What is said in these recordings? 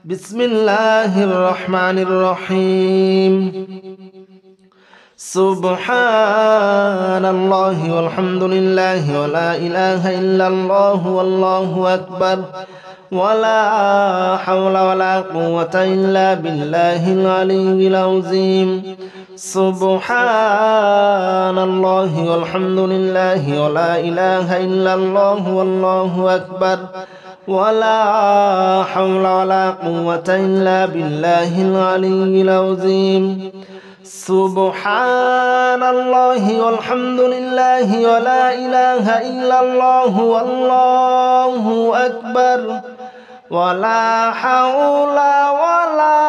بسم الله الرحمن الرحيم سبحان الله والحمد لله ولا إله إلا الله والله أكبر ولا حول ولا قوة إلا بالله العلي العظيم سبحان الله والحمد لله ولا إله إلا الله والله أكبر ولا حول ولا قوة إلا بالله العلي العظيم سبحان الله والحمد لله ولا إله إلا الله والله أكبر ولا حول ولا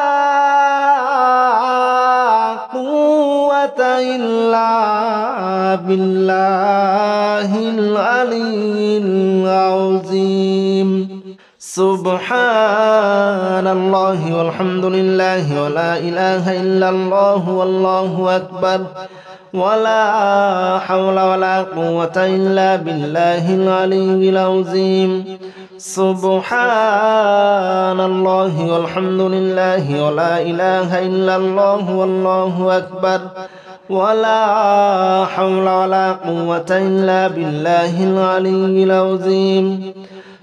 قوة إلا بالله العلي العظيم سبحان الله والحمد لله ولا إله إلا الله والله أكبر ولا حول ولا قوة إلا بالله العلي العظيم سبحان الله والحمد لله ولا إله إلا الله والله أكبر ولا حول ولا قوة إلا بالله العلي العظيم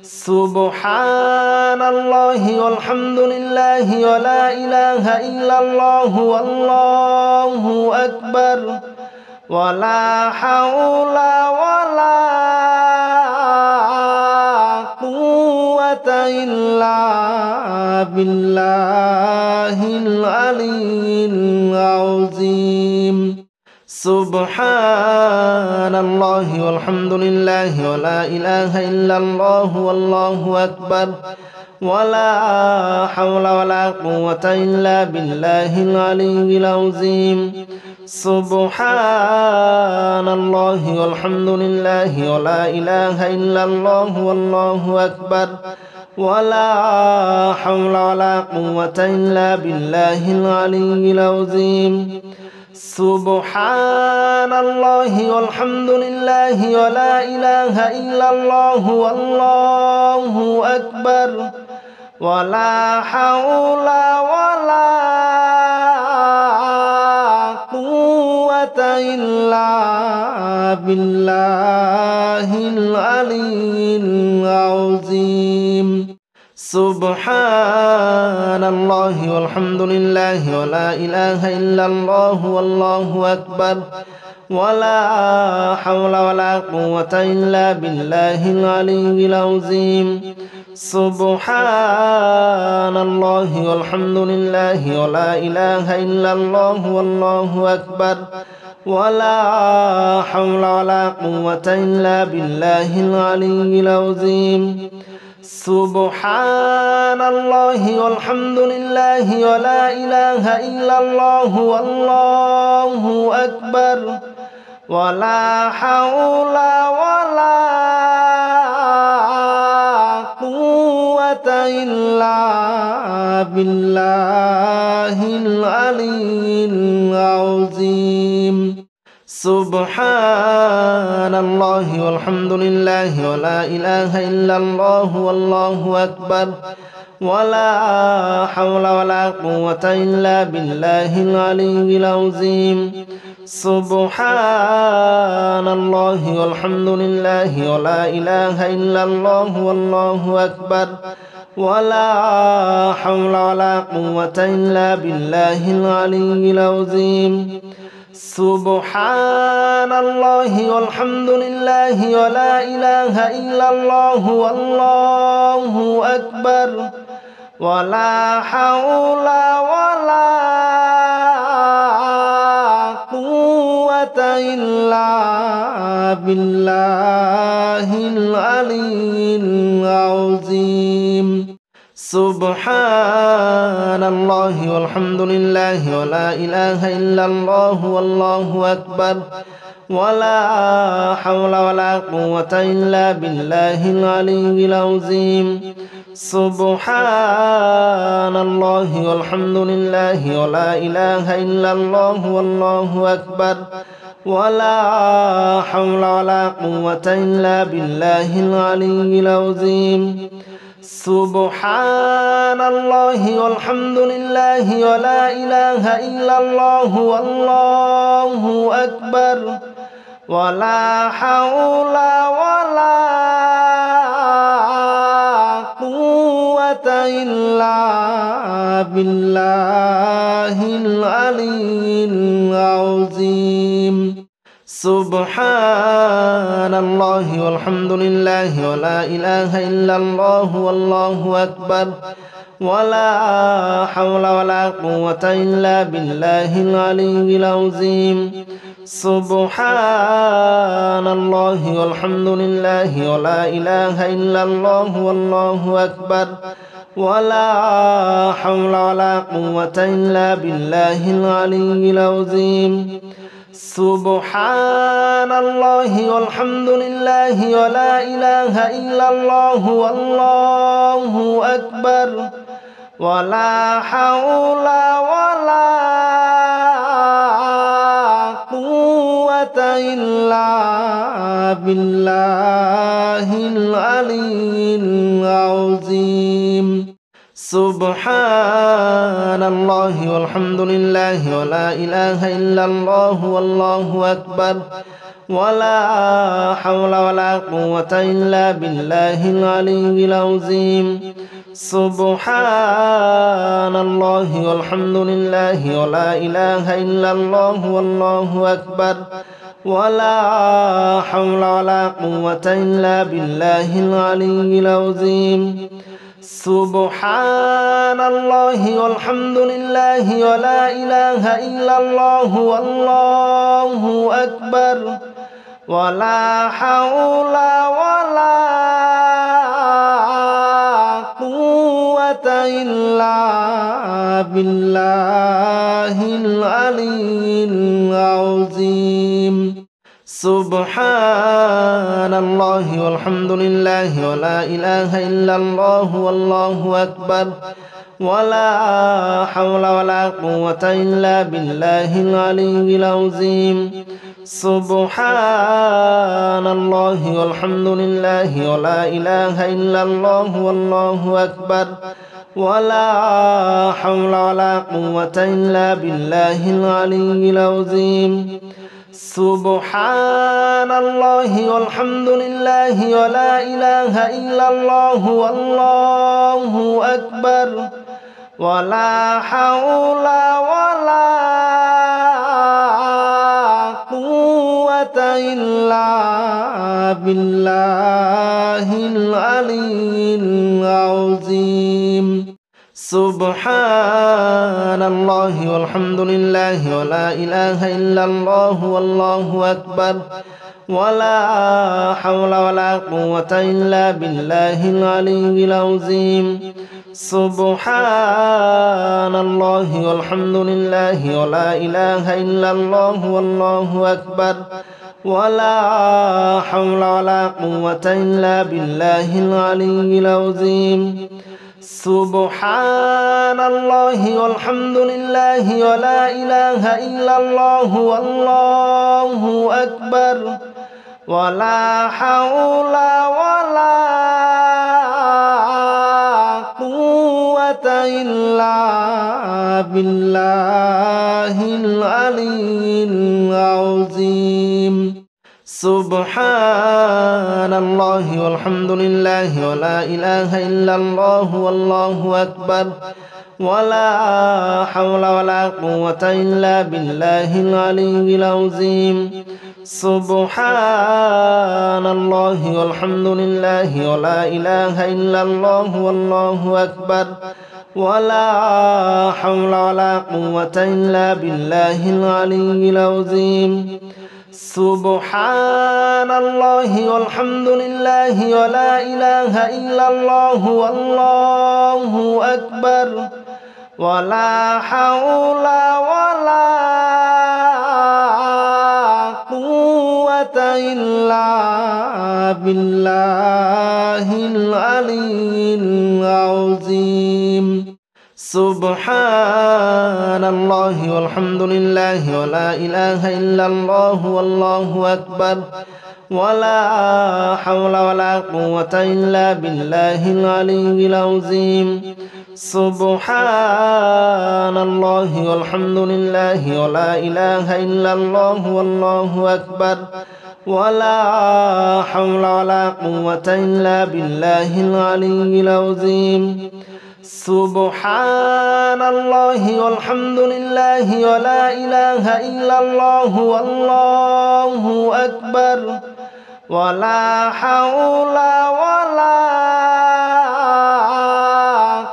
سبحان الله والحمد لله ولا إله إلا الله والله أكبر ولا حول ولا قوة إلا بالله العلي العظيم سبحان الله والحمد لله ولا إله إلا الله والله أكبر ولا حول ولا قوة إلا بالله العلي العظيم سبحان الله والحمد لله ولا إله إلا الله والله أكبر ولا حول ولا قوة إلا بالله العلي العظيم سبحان الله والحمد لله ولا إله إلا الله والله أكبر ولا حول ولا قوة إلا بالله العلي العظيم سبحان الله والحمد لله ولا إله إلا الله والله أكبر ولا حول ولا قوة إلا بالله العلي العظيم سبحان الله والحمد لله ولا إله إلا الله والله أكبر ولا حول ولا قوة إلا بالله العلي العظيم سبحان الله والحمد لله ولا إله إلا الله والله أكبر ولا حول ولا قوة إلا بالله العلي العظيم سبحان الله والحمد لله ولا إله إلا الله والله أكبر ولا حول ولا قوة إلا بالله العلي العظيم سبحان الله والحمد لله ولا إله إلا الله والله أكبر ولا حول ولا قوة إلا بالله العلي العظيم سبحان الله والحمد لله ولا إله إلا الله والله أكبر ولا حول ولا قوة إلا بالله العلي العظيم سبحان الله والحمد لله ولا إله إلا الله والله أكبر ولا حول ولا قوة إلا بالله العلي العظيم سبحان الله والحمد لله ولا إله إلا الله والله أكبر ولا حول ولا قوة إلا بالله العلي العظيم سبحان الله والحمد لله ولا إله إلا الله والله أكبر ولا حول ولا قوة إلا بالله العلي العظيم سبحان الله والحمد لله ولا إله إلا الله والله أكبر ولا حول ولا قوة إلا بالله العلي العظيم سبحان الله والحمد لله ولا إله إلا الله والله أكبر ولا حول ولا قوة إلا بالله العلي العظيم سبحان الله والحمد لله ولا إله إلا الله والله أكبر ولا حول ولا قوة إلا بالله العلي العظيم سبحان الله والحمد لله ولا إله إلا الله والله أكبر ولا حول ولا قوة إلا بالله العلي العظيم سبحان الله والحمد لله ولا إله إلا الله والله أكبر ولا حول ولا قوة إلا بالله العلي العظيم سبحان الله والحمد لله ولا إله إلا الله والله أكبر ولا حول ولا قوة إلا بالله العلي العظيم سبحان الله والحمد لله ولا إله إلا الله والله أكبر ولا حول ولا قوة إلا بالله العلي العظيم سبحان الله والحمد لله ولا إله إلا الله والله أكبر ولا حول ولا قوة إلا بالله العلي العظيم سبحان الله والحمد لله ولا إله إلا الله والله أكبر ولا حول ولا قوة إلا بالله العلي العظيم سبحان الله والحمد لله ولا إله إلا الله والله أكبر ولا حول ولا قوة إلا بالله العلي العظيم سبحان الله والحمد لله ولا إله إلا الله والله أكبر ولا حول ولا قوة إلا بالله العلي العظيم سبحان الله والحمد لله ولا إله إلا الله والله أكبر ولا حول ولا قوة إلا بالله العلي العظيم سبحان الله والحمد لله ولا إله إلا الله والله أكبر ولا حول ولا قوة إلا بالله العلي العظيم سبحان الله والحمد لله ولا إله إلا الله والله أكبر ولا حول ولا قوة إلا بالله العلي العظيم سبحان الله والحمد لله ولا إله إلا الله والله أكبر ولا حول ولا قوة إلا بالله العلي العظيم سبحان الله والحمد لله ولا إله إلا الله والله أكبر ولا حول ولا قوة إلا بالله العلي العظيم سبحان الله والحمد لله ولا إله إلا الله والله أكبر ولا حول ولا قوة إلا بالله العلي العظيم سبحان الله والحمد لله ولا إله إلا الله والله أكبر ولا حول ولا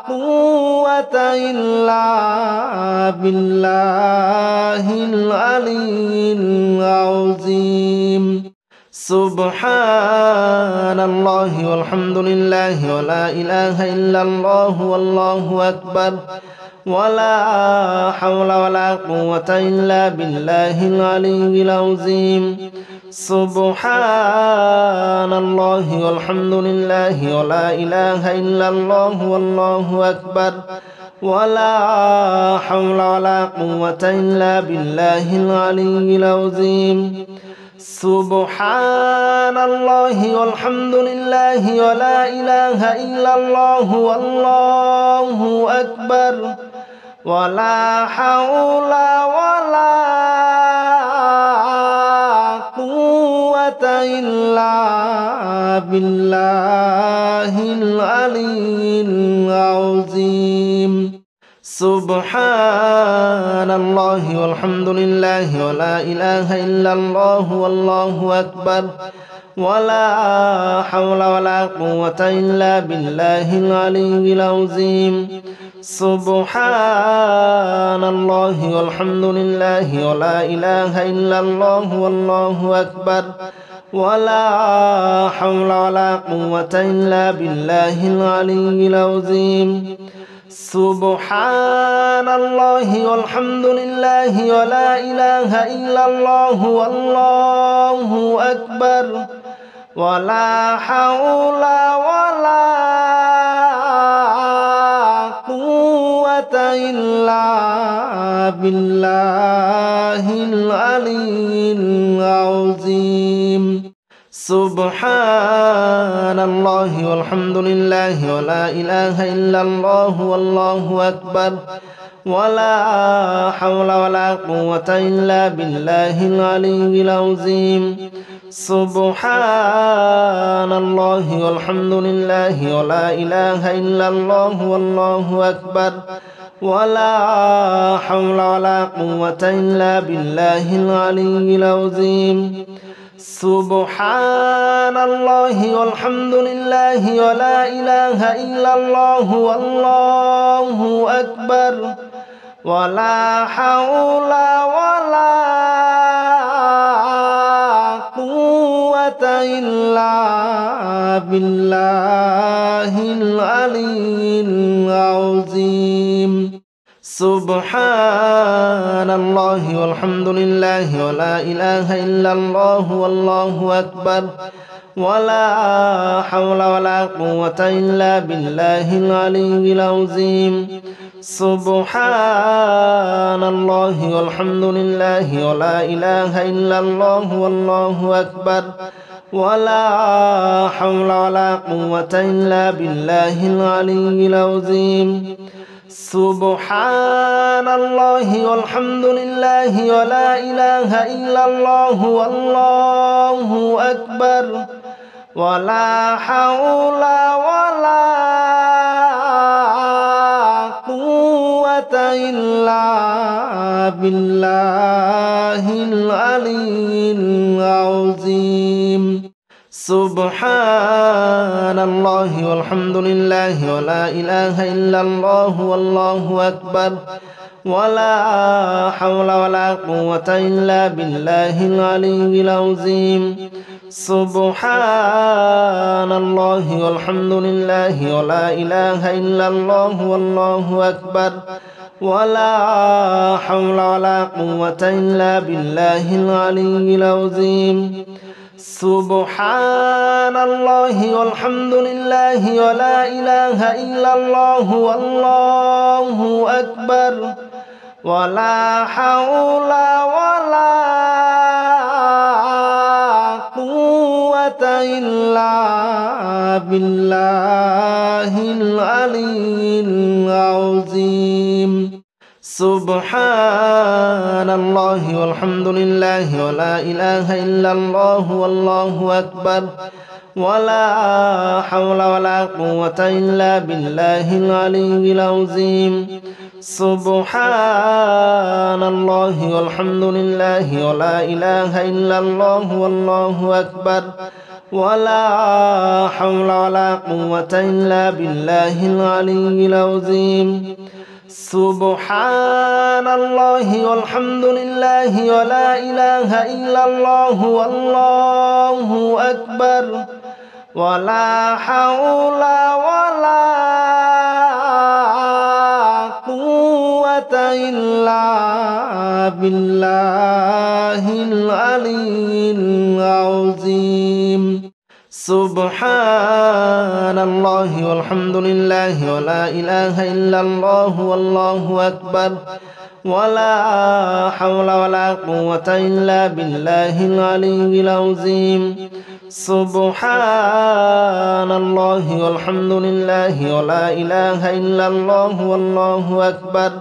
قوة إلا بالله العلي العظيم سبحان الله والحمد لله ولا إله إلا الله والله أكبر ولا حول ولا قوة إلا بالله العلي العظيم سبحان الله والحمد لله ولا إله إلا الله والله أكبر ولا حول ولا قوة إلا بالله العلي العظيم سبحان الله والحمد لله ولا إله إلا الله والله أكبر ولا حول ولا قوة إلا بالله العلي العظيم سبحان الله والحمد لله ولا إله إلا الله والله أكبر ولا حول ولا قوة إلا بالله العلي العظيم سبحان الله والحمد لله ولا إله إلا الله والله أكبر ولا حول ولا قوة إلا بالله العلي العظيم سبحان الله والحمد لله ولا إله إلا الله والله أكبر ولا حول ولا قوة إلا بالله العلي العظيم سبحان الله والحمد لله ولا إله إلا الله والله أكبر ولا حول ولا قوة إلا بالله العلي العظيم سبحان الله والحمد لله ولا إله إلا الله والله أكبر ولا حول ولا قوة إلا بالله العلي العظيم سبحان الله والحمد لله ولا إله إلا الله والله أكبر ولا حول ولا قوة إلا بالله العلي العظيم سبحان الله والحمد لله ولا إله إلا الله والله أكبر ولا حول ولا قوة إلا بالله العلي العظيم سبحان الله والحمد لله ولا إله إلا الله والله أكبر ولا حول ولا قوة إلا بالله العلي العظيم سبحان الله والحمد لله ولا إله إلا الله والله أكبر ولا حول ولا قوة إلا بالله العلي العظيم سبحان الله والحمد لله ولا إله إلا الله والله أكبر ولا حول ولا قوة إلا بالله العلي العظيم سبحان الله والحمد لله ولا إله إلا الله والله أكبر ولا حول ولا قوة إلا بالله العلي العظيم سبحان الله والحمد لله ولا إله إلا الله والله أكبر ولا حول ولا قوة إلا بالله العلي العظيم سبحان الله والحمد لله ولا إله إلا الله والله أكبر ولا حول ولا قوة إلا بالله العلي العظيم سبحان الله والحمد لله ولا إله إلا الله والله أكبر ولا حول ولا قوة إلا بالله العلي العظيم سبحان الله والحمد لله ولا إله إلا الله والله أكبر ولا حول ولا قوة إلا بالله العلي العظيم سبحان الله والحمد لله ولا إله إلا الله والله أكبر ولا حول ولا قوة إلا بالله العلي العظيم سبحان الله والحمد لله ولا إله إلا الله والله أكبر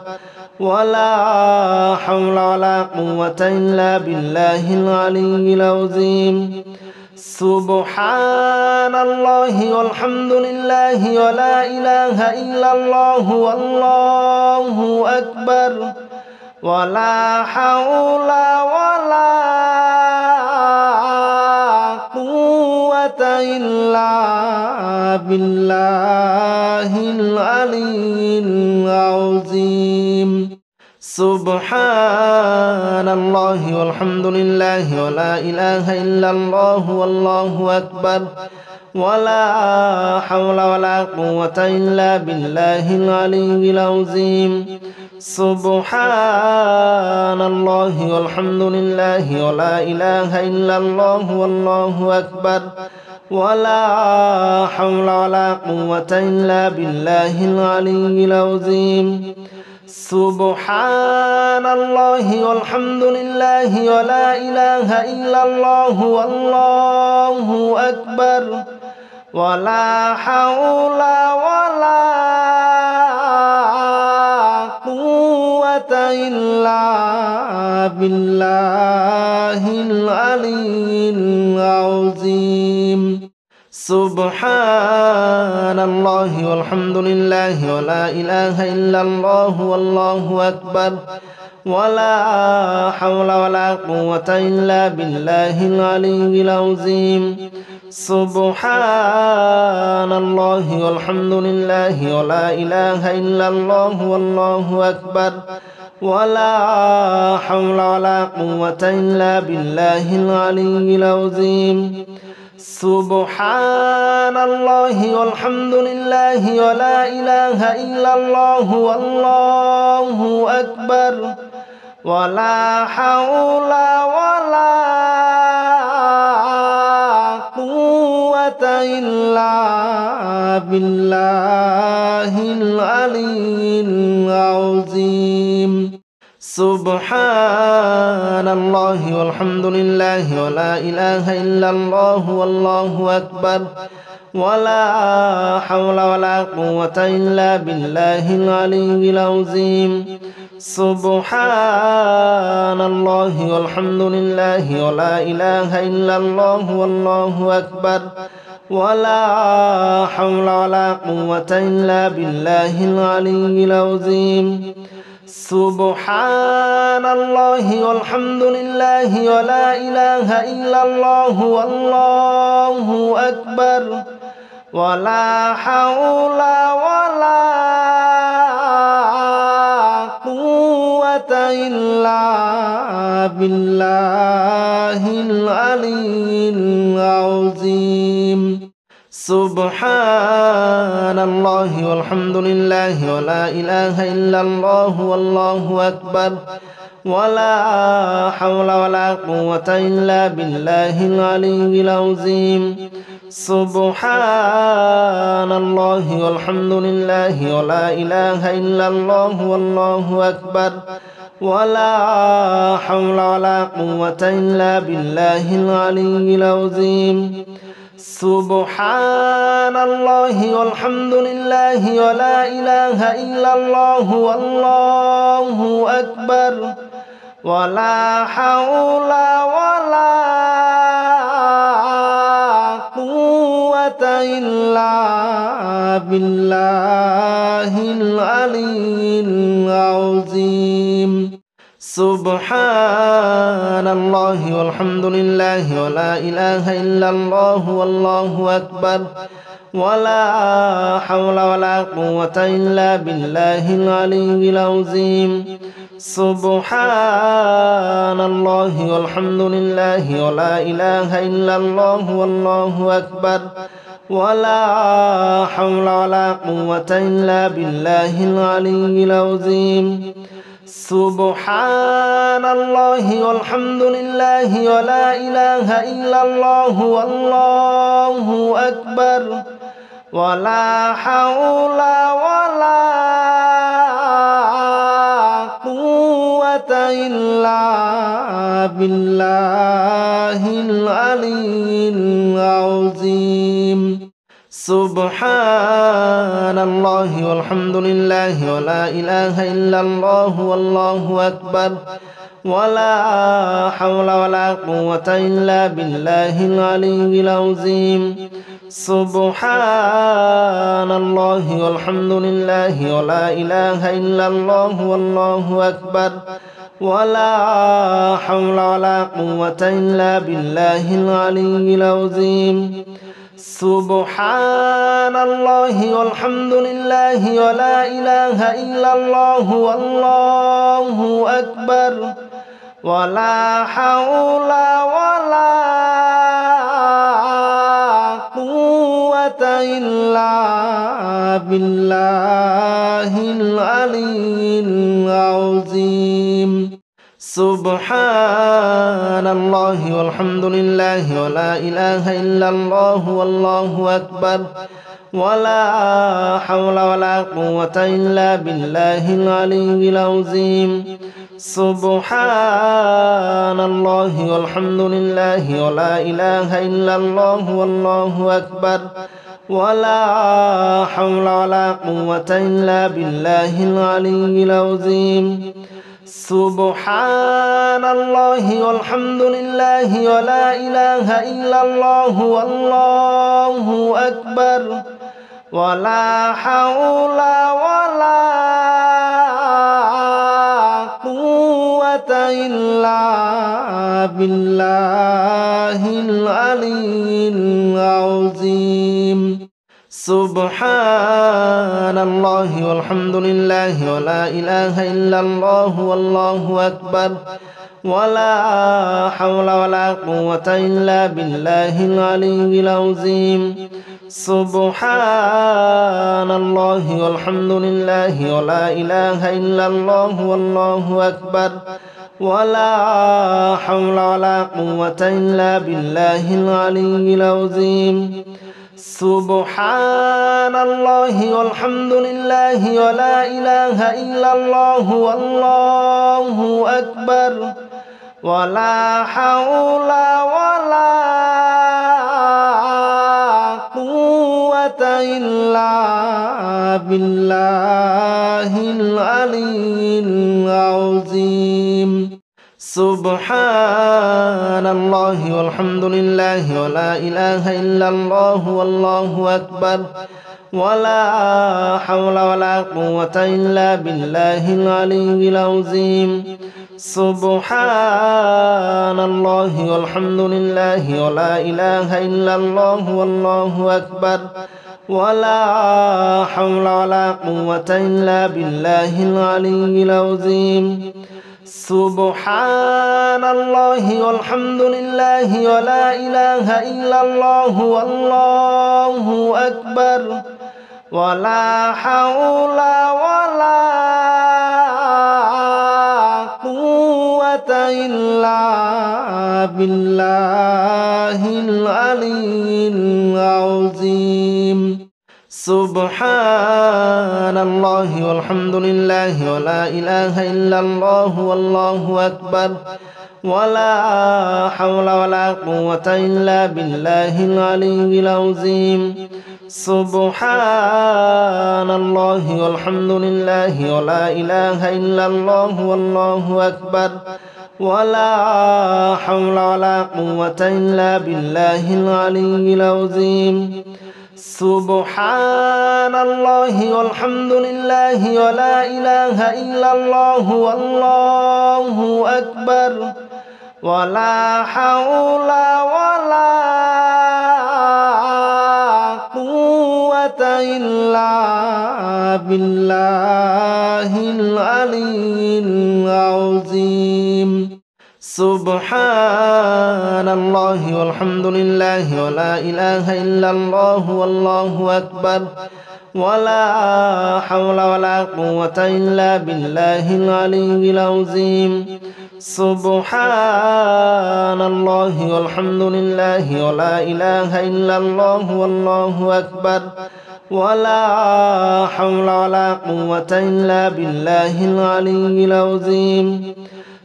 ولا حول ولا قوة إلا بالله العلي العظيم سبحان الله والحمد لله ولا إله إلا الله والله أكبر ولا حول ولا قوة إلا بالله العلي العظيم سبحان الله والحمد لله ولا إله إلا الله والله أكبر ولا حول ولا قوة إلا بالله العلي العظيم سبحان الله والحمد لله ولا إله إلا الله والله أكبر ولا حول ولا قوة إلا بالله العلي العظيم سبحان الله والحمد لله ولا إله إلا الله والله أكبر ولا حول ولا قوة إلا بالله العلي العظيم سبحان الله والحمد لله ولا إله إلا الله والله أكبر ولا حول ولا قوة إلا بالله العلي العظيم سبحان الله والحمد لله ولا إله إلا الله والله أكبر ولا حول ولا قوة إلا بالله العلي العظيم سبحان الله والحمد لله ولا إله إلا الله والله أكبر ولا حول ولا قوة إلا بالله العلي العظيم سبحان الله والحمد لله ولا إله إلا الله والله أكبر ولا حول ولا قوة إلا بالله العلي العظيم سبحان الله والحمد لله ولا إله إلا الله والله أكبر ولا حول ولا قوة إلا بالله العلي العظيم سبحان الله والحمد لله ولا إله إلا الله والله أكبر ولا حول ولا قوة إلا بالله العلي العظيم سبحان الله والحمد لله ولا إله إلا الله والله أكبر ولا حول ولا قوة إلا بالله العلي العظيم سبحان الله والحمد لله ولا إله إلا الله والله أكبر ولا حول ولا قوة إلا بالله العلي العظيم. سبحان الله والحمد لله ولا إله إلا الله والله أكبر ولا حول ولا قوة إلا بالله العلي العظيم. سبحان الله والحمد لله ولا إله إلا الله والله أكبر ولا حول ولا قوة إلا بالله العلي العظيم. سبحان الله والحمد لله ولا إله إلا الله والله أكبر ولا حول ولا قوة إلا بالله العلي العظيم. سبحان الله والحمد لله ولا إله إلا الله والله أكبر ولا حول ولا قوة إلا بالله العلي العظيم. سبحان الله والحمد لله ولا إله إلا الله والله أكبر ولا حول ولا قوة إلا بالله العلي العظيم. سبحان الله والحمد لله ولا إله إلا الله والله أكبر ولا حول ولا قوة إلا بالله العلي العظيم. سبحان الله والحمد لله ولا إله إلا الله والله أكبر ولا حول ولا قوة إلا بالله العلي العظيم. سبحان الله والحمد لله ولا إله إلا الله والله أكبر ولا حول ولا قوة إلا بالله العلي العظيم. سبحان الله والحمد لله ولا إله إلا الله والله أكبر ولا حول ولا قوة إلا بالله العلي العظيم. سبحان الله والحمد لله ولا إله إلا الله والله أكبر ولا حول ولا قوة إلا بالله العلي العظيم. سبحان الله والحمد لله ولا إله إلا الله والله أكبر ولا حول ولا قوة إلا بالله العلي العظيم. سبحان الله والحمد لله ولا إله إلا الله والله أكبر ولا حول ولا قوة إلا بالله العلي العظيم. سبحان الله والحمد لله ولا إله إلا الله والله أكبر ولا حول ولا قوة إلا بالله العلي العظيم. سبحان الله والحمد لله ولا إله إلا الله والله أكبر ولا حول ولا قوة إلا بالله العلي العظيم. سبحان الله والحمد لله ولا إله إلا الله والله أكبر ولا حول ولا قوة إلا بالله العلي العظيم. سبحان الله والحمد لله ولا إله إلا الله والله أكبر ولا حول ولا قوة إلا بالله العلي العظيم. سبحان الله والحمد لله ولا إله إلا الله والله أكبر ولا حول ولا قوة إلا بالله العلي العظيم سبحان الله والحمد لله ولا إله إلا الله والله أكبر ولا حول ولا قوة إلا بالله العلي العظيم سبحان الله والحمد لله ولا إله إلا الله والله أكبر ولا حول ولا قوة إلا بالله العلي العظيم سبحان الله والحمد لله ولا إله إلا الله والله أكبر ولا حول ولا قوة إلا بالله العلي العظيم سبحان الله والحمد لله ولا إله إلا الله والله أكبر ولا حول ولا قوة إلا بالله العلي العظيم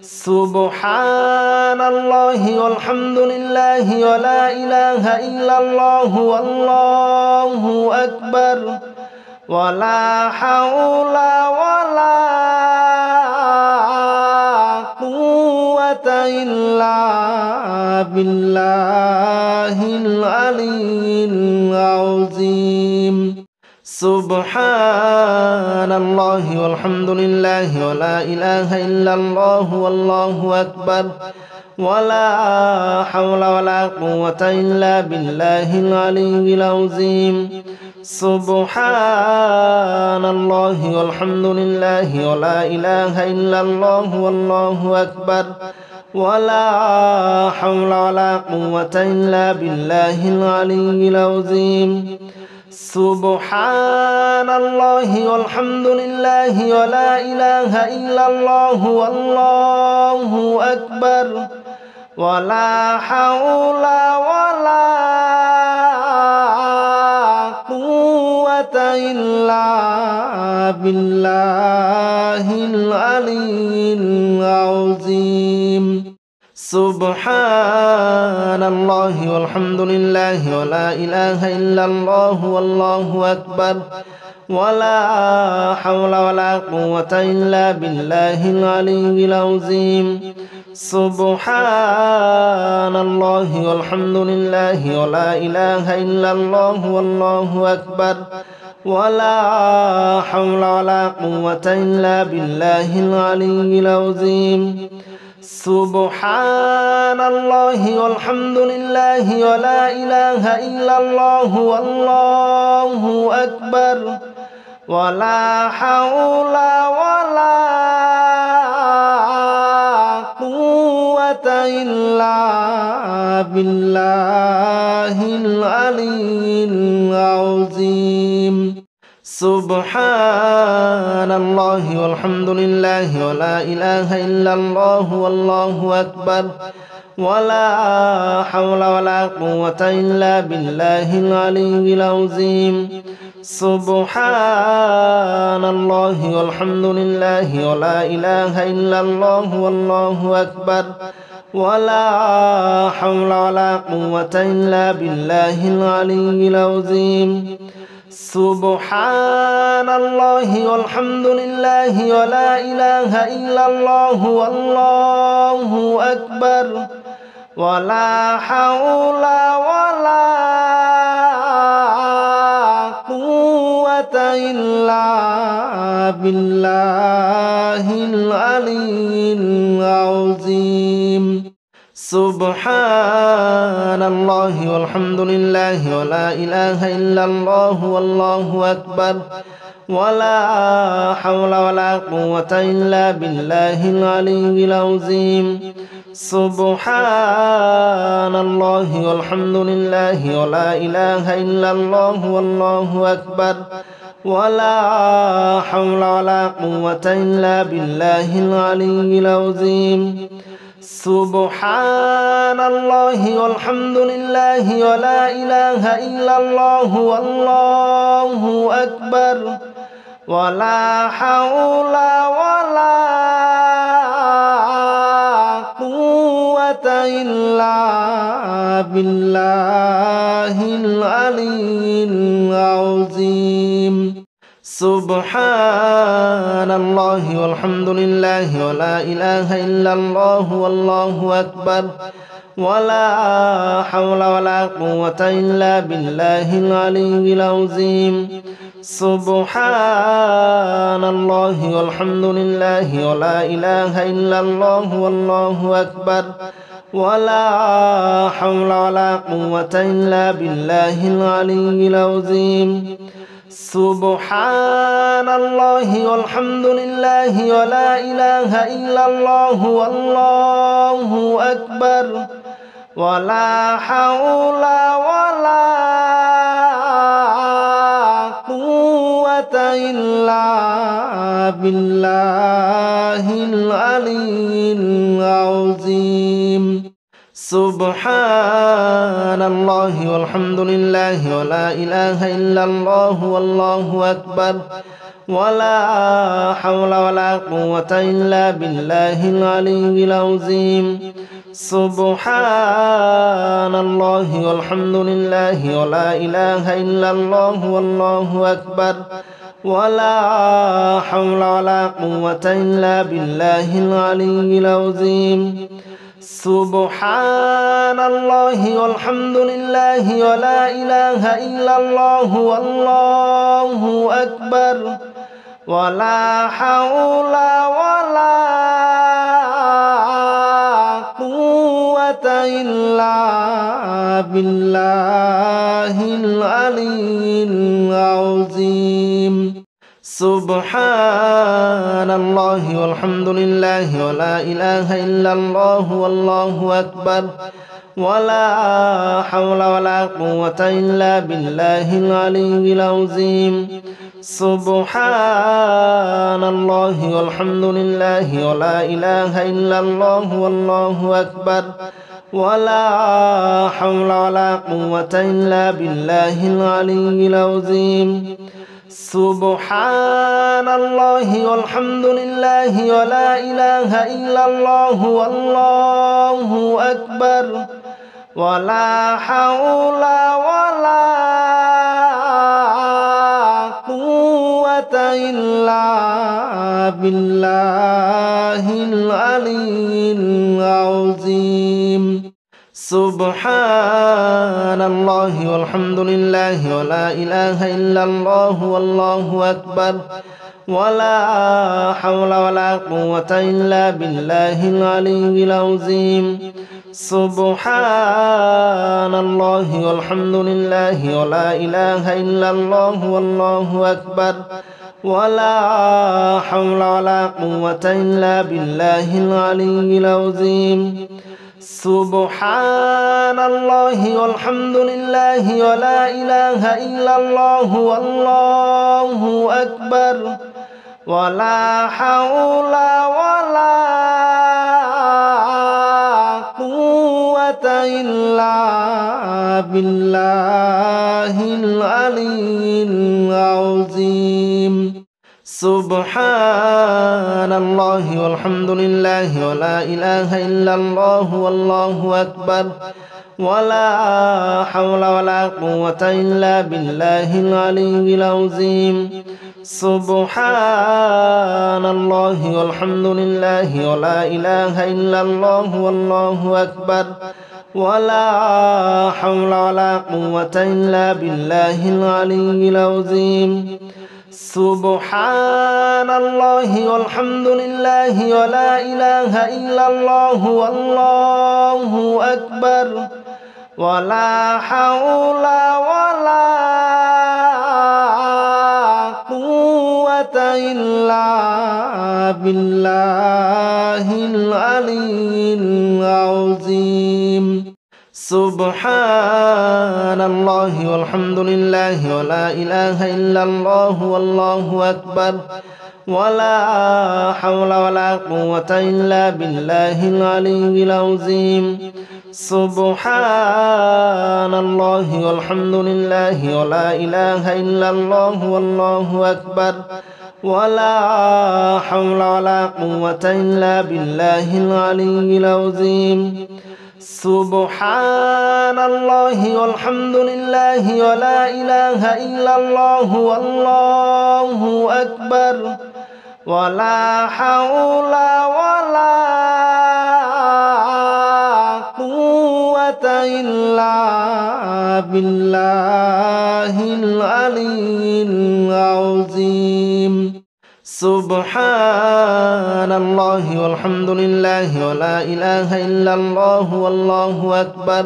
سبحان الله والحمد لله ولا إله إلا الله والله أكبر ولا حول ولا قوة إلا بالله العلي العظيم سبحان الله والحمد لله ولا إله إلا الله والله أكبر ولا حول ولا قوة إلا بالله العلي العظيم سبحان الله والحمد لله ولا إله إلا الله والله أكبر ولا حول ولا قوة إلا بالله العلي العظيم سبحان الله والحمد لله ولا إله إلا الله والله أكبر ولا حول ولا قوة إلا بالله العلي العظيم سبحان الله والحمد لله ولا إله إلا الله والله أكبر ولا حول ولا قوة إلا بالله العلي العظيم سبحان الله والحمد لله ولا إله إلا الله والله أكبر ولا حول ولا قوة إلا بالله العلي العظيم سبحان الله والحمد لله ولا إله إلا الله والله أكبر ولا حول ولا قوة إلا بالله العلي العظيم سبحان الله والحمد لله ولا إله إلا الله والله أكبر ولا حول ولا قوة إلا بالله العلي العظيم سبحان الله والحمد لله ولا إله إلا الله والله أكبر ولا حول ولا قوة إلا بالله العلي العظيم سبحان الله والحمد لله ولا إله إلا الله والله أكبر ولا حول ولا قوة إلا بالله العلي العظيم سبحان الله والحمد لله ولا إله إلا الله والله أكبر ولا حول ولا قوة إلا بالله العلي العظيم سبحان الله والحمد لله ولا إله إلا الله والله أكبر ولا حول ولا قوة إلا بالله العلي العظيم سبحان الله والحمد لله ولا إله إلا الله والله أكبر ولا حول ولا قوة إلا بالله العلي العظيم سبحان الله والحمد لله ولا إله إلا الله والله أكبر ولا حول ولا قوة إلا بالله العلي العظيم سبحان الله والحمد لله ولا إله إلا الله والله أكبر ولا حول ولا قوة إلا بالله العلي العظيم سبحان الله والحمد لله ولا إله إلا الله والله أكبر ولا حول ولا قوة إلا بالله العلي العظيم سبحان الله والحمد لله ولا إله إلا الله والله أكبر ولا حول ولا قوة إلا بالله العلي العظيم سبحان الله والحمد لله ولا إله إلا الله والله أكبر ولا حول ولا قوة إلا بالله العلي العظيم سبحان الله والحمد لله ولا إله إلا الله والله أكبر ولا حول ولا قوة إلا بالله العلي العظيم سبحان الله والحمد لله ولا إله إلا الله والله أكبر ولا حول ولا قوة إلا بالله العلي العظيم سبحان الله والحمد لله ولا إله إلا الله والله أكبر ولا حول ولا قوة إلا بالله العلي العظيم سبحان الله والحمد لله ولا إله إلا الله والله أكبر ولا حول ولا قوة إلا بالله العلي العظيم سبحان الله والحمد لله ولا إله إلا الله والله أكبر ولا حول ولا قوة إلا بالله العلي العظيم سبحان الله والحمد لله ولا إله إلا الله والله أكبر ولا حول ولا قوة إلا بالله العلي العظيم سبحان الله والحمد لله ولا إله إلا الله والله أكبر ولا حول ولا قوة إلا بالله العلي العظيم سبحان الله والحمد لله ولا إله إلا الله والله أكبر ولا حول ولا قوة إلا بالله العلي العظيم سبحان الله والحمد لله ولا إله إلا الله والله أكبر ولا حول ولا قوة إلا بالله العلي العظيم سبحان الله والحمد لله ولا إله إلا الله والله أكبر ولا حول ولا قوة إلا بالله العلي العظيم سبحان الله والحمد لله ولا إله إلا الله والله أكبر ولا حول ولا قوة إلا بالله العلي العظيم سبحان الله والحمد لله ولا إله إلا الله والله أكبر ولا حول ولا قوة إلا بالله العلي العظيم سبحان الله والحمد لله ولا إله إلا الله والله أكبر ولا حول ولا قوة إلا بالله العلي العظيم سبحان الله والحمد لله ولا إله إلا الله والله أكبر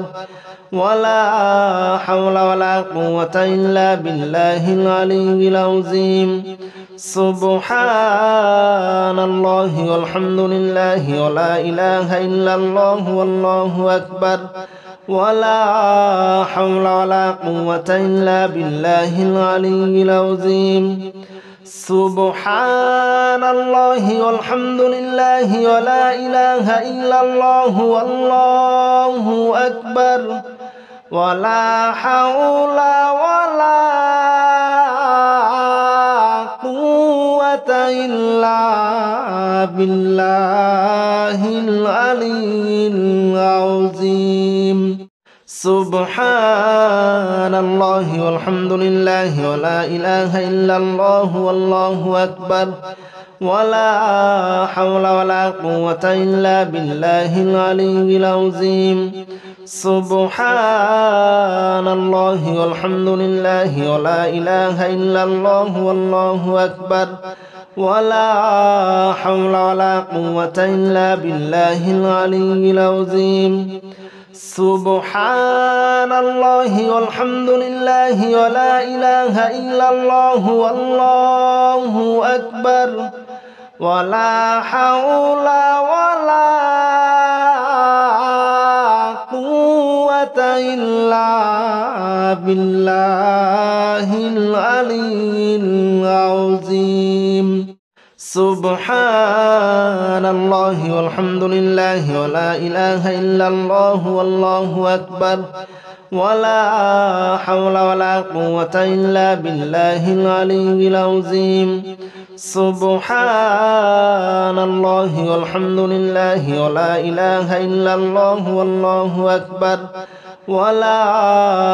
ولا حول ولا قوة إلا بالله العلي العظيم سبحان الله والحمد لله ولا إله إلا الله والله أكبر ولا حول ولا قوة إلا بالله العلي العظيم سبحان الله والحمد لله ولا إله إلا الله والله أكبر ولا حول ولا قوة إلا بالله العلي العظيم سبحان الله والحمد لله ولا إله إلا الله والله أكبر ولا حول ولا قوة إلا بالله العلي العظيم سبحان الله والحمد لله ولا إله إلا الله والله أكبر ولا حول ولا قوة إلا بالله العلي العظيم سبحان الله والحمد لله ولا إله إلا الله والله أكبر ولا حول ولا قوة إلا بالله العلي العظيم سبحان الله والحمد لله ولا إله إلا الله والله أكبر ولا حول ولا قوة إلا بالله العلي العظيم سبحان الله والحمد لله ولا إله إلا الله والله أكبر ولا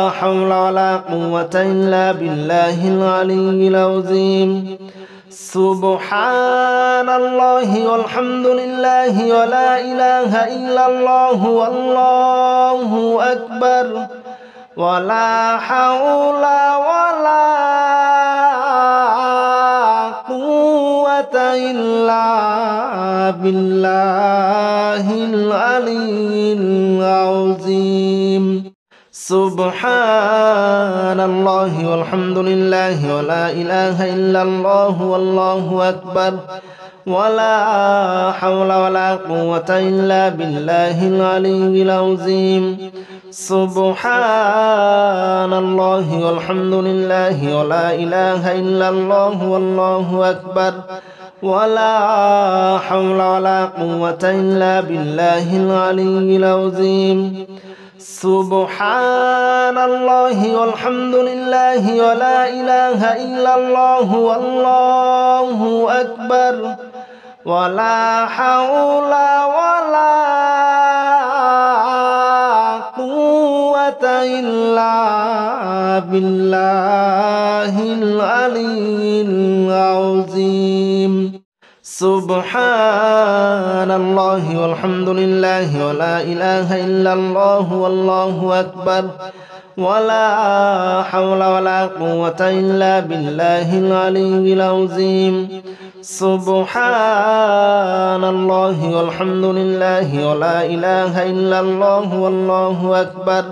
حول ولا قوة إلا بالله العلي العظيم سبحان الله والحمد لله ولا إله إلا الله والله أكبر ولا حول ولا قوة إلا بالله العلي العظيم سبحان الله والحمد لله ولا إله إلا الله والله أكبر ولا حول ولا قوة إلا بالله العلي العظيم سبحان الله والحمد لله ولا إله إلا الله والله أكبر ولا حول ولا قوة إلا بالله العلي العظيم سبحان الله والحمد لله ولا إله إلا الله والله أكبر ولا حول ولا قوة إلا بالله العلي العظيم سبحان الله والحمد لله ولا إله إلا الله والله أكبر ولا حول ولا قوة إلا بالله العلي العظيم سبحان الله والحمد لله ولا إله إلا الله والله أكبر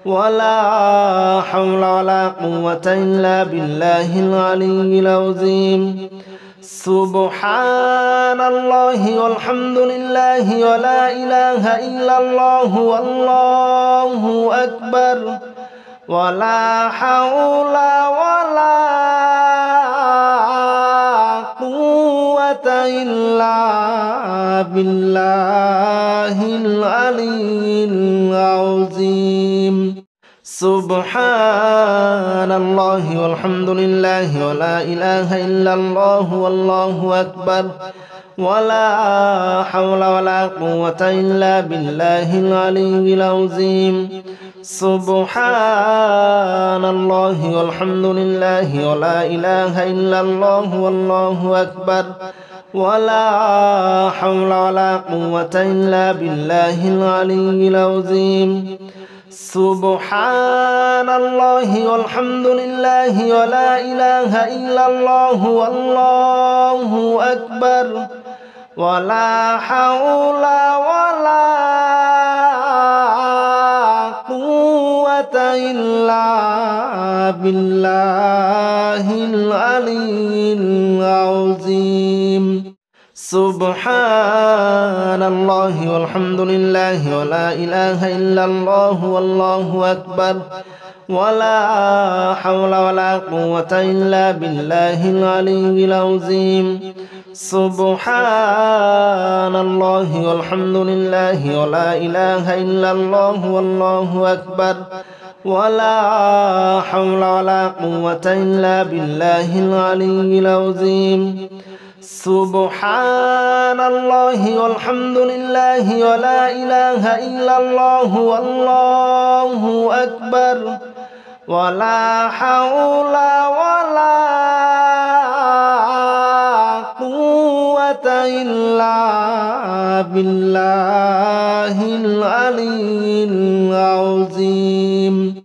ولا حول ولا قوة إلا بالله العلي العظيم سبحان الله والحمد لله ولا إله إلا الله والله أكبر ولا حول ولا قوة إلا بالله العلي العظيم سبحان الله والحمد لله ولا إله إلا الله والله أكبر ولا حول ولا قوة إلا بالله العلي العظيم سبحان الله والحمد لله ولا إله إلا الله والله أكبر ولا حول ولا قوة إلا بالله العلي العظيم سبحان الله والحمد لله ولا إله إلا الله والله أكبر ولا حول ولا قوة إلا بالله العلي العظيم سبحان الله والحمد لله ولا إله إلا الله والله أكبر ولا حول ولا قوة إلا بالله العلي العظيم سبحان الله والحمد لله ولا إله إلا الله والله أكبر ولا حول ولا قوة إلا بالله العلي العظيم سبحان الله والحمد لله ولا إله إلا الله والله أكبر ولا حول ولا قوة إلا بالله العلي العظيم